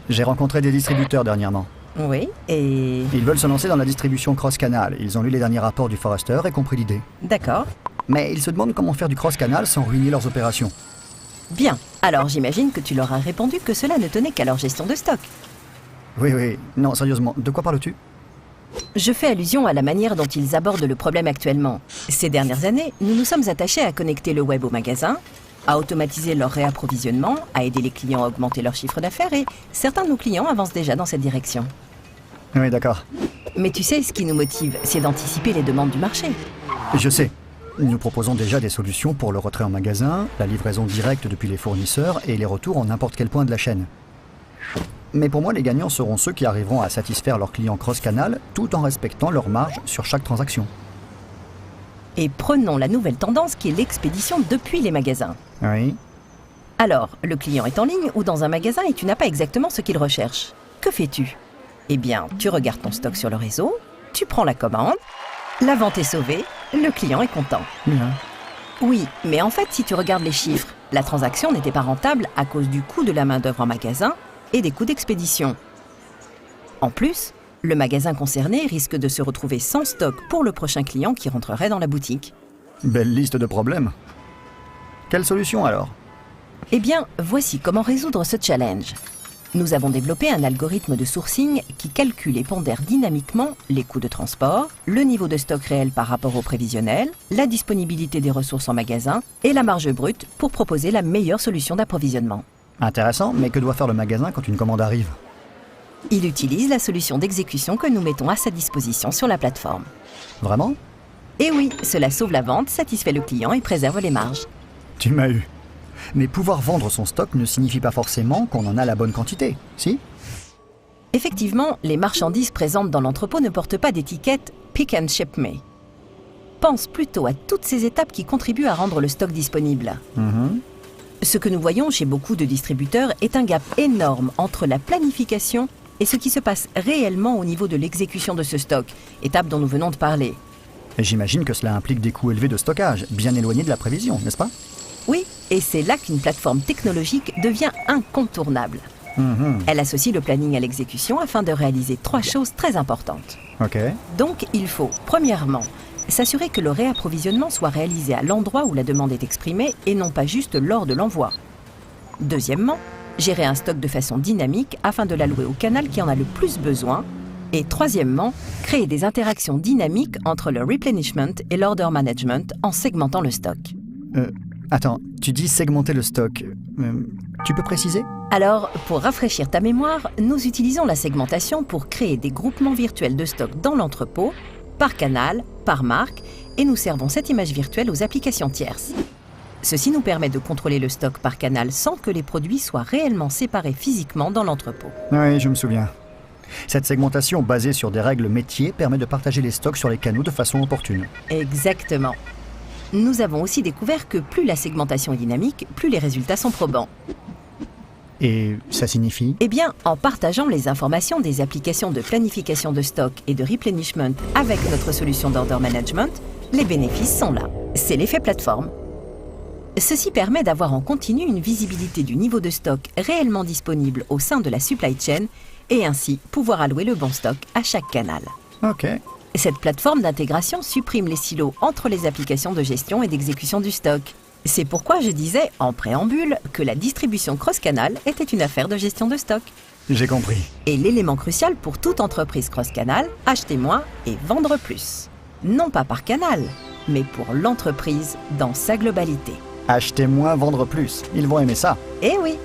J'ai rencontré des distributeurs dernièrement. Oui, et... Ils veulent se lancer dans la distribution cross-canal. Ils ont lu les derniers rapports du Forrester et compris l'idée. D'accord. Mais ils se demandent comment faire du cross-canal sans ruiner leurs opérations. Bien. Alors j'imagine que tu leur as répondu que cela ne tenait qu'à leur gestion de stock. Oui. Non, sérieusement, de quoi parles-tu? Je fais allusion à la manière dont ils abordent le problème actuellement. Ces dernières années, nous nous sommes attachés à connecter le web au magasin, à automatiser leur réapprovisionnement, à aider les clients à augmenter leur chiffre d'affaires et certains de nos clients avancent déjà dans cette direction. Oui, d'accord. Mais tu sais, ce qui nous motive, c'est d'anticiper les demandes du marché. Je sais. Nous proposons déjà des solutions pour le retrait en magasin, la livraison directe depuis les fournisseurs et les retours en n'importe quel point de la chaîne. Mais pour moi, les gagnants seront ceux qui arriveront à satisfaire leurs clients cross-canal tout en respectant leur marge sur chaque transaction. Et prenons la nouvelle tendance qui est l'expédition depuis les magasins. Oui. Alors, le client est en ligne ou dans un magasin et tu n'as pas exactement ce qu'il recherche. Que fais-tu? Eh bien, tu regardes ton stock sur le réseau, tu prends la commande, la vente est sauvée, le client est content. Bien. Oui, mais en fait, si tu regardes les chiffres, la transaction n'était pas rentable à cause du coût de la main-d'œuvre en magasin et des coûts d'expédition. En plus, le magasin concerné risque de se retrouver sans stock pour le prochain client qui rentrerait dans la boutique. Belle liste de problèmes. Quelle solution alors? Eh bien, voici comment résoudre ce challenge. Nous avons développé un algorithme de sourcing qui calcule et pondère dynamiquement les coûts de transport, le niveau de stock réel par rapport au prévisionnel, la disponibilité des ressources en magasin et la marge brute pour proposer la meilleure solution d'approvisionnement. Intéressant, mais que doit faire le magasin quand une commande arrive? Il utilise la solution d'exécution que nous mettons à sa disposition sur la plateforme. Vraiment? Et oui, cela sauve la vente, satisfait le client et préserve les marges. Tu m'as eu. Mais pouvoir vendre son stock ne signifie pas forcément qu'on en a la bonne quantité, si? Effectivement, les marchandises présentes dans l'entrepôt ne portent pas d'étiquette « Pick and Ship Me ». Pense plutôt à toutes ces étapes qui contribuent à rendre le stock disponible. Ce que nous voyons chez beaucoup de distributeurs est un gap énorme entre la planification et ce qui se passe réellement au niveau de l'exécution de ce stock, étape dont nous venons de parler. Et j'imagine que cela implique des coûts élevés de stockage, bien éloignés de la prévision, n'est-ce pas? Oui, et c'est là qu'une plateforme technologique devient incontournable. Elle associe le planning à l'exécution afin de réaliser 3 choses très importantes. Ok. Donc, il faut, premièrement, s'assurer que le réapprovisionnement soit réalisé à l'endroit où la demande est exprimée et non pas juste lors de l'envoi. Deuxièmement, gérer un stock de façon dynamique afin de l'allouer au canal qui en a le plus besoin. Et troisièmement, créer des interactions dynamiques entre le replenishment et l'order management en segmentant le stock. Attends, tu dis segmenter le stock. Tu peux préciser? Alors, pour rafraîchir ta mémoire, nous utilisons la segmentation pour créer des groupements virtuels de stock dans l'entrepôt, par canal, par marque, et nous servons cette image virtuelle aux applications tierces. Ceci nous permet de contrôler le stock par canal sans que les produits soient réellement séparés physiquement dans l'entrepôt. Oui, je me souviens. Cette segmentation basée sur des règles métiers permet de partager les stocks sur les canaux de façon opportune. Exactement. Nous avons aussi découvert que plus la segmentation est dynamique, plus les résultats sont probants. Et ça signifie? Eh bien, en partageant les informations des applications de planification de stock et de replenishment avec notre solution d'order management, les bénéfices sont là. C'est l'effet plateforme. Ceci permet d'avoir en continu une visibilité du niveau de stock réellement disponible au sein de la supply chain et ainsi pouvoir allouer le bon stock à chaque canal. Ok. Cette plateforme d'intégration supprime les silos entre les applications de gestion et d'exécution du stock. C'est pourquoi je disais, en préambule, que la distribution cross-canal était une affaire de gestion de stock. J'ai compris. Et l'élément crucial pour toute entreprise cross-canal, acheter moins et vendre plus. Non pas par canal, mais pour l'entreprise dans sa globalité. Acheter moins, vendre plus. Ils vont aimer ça. Eh oui!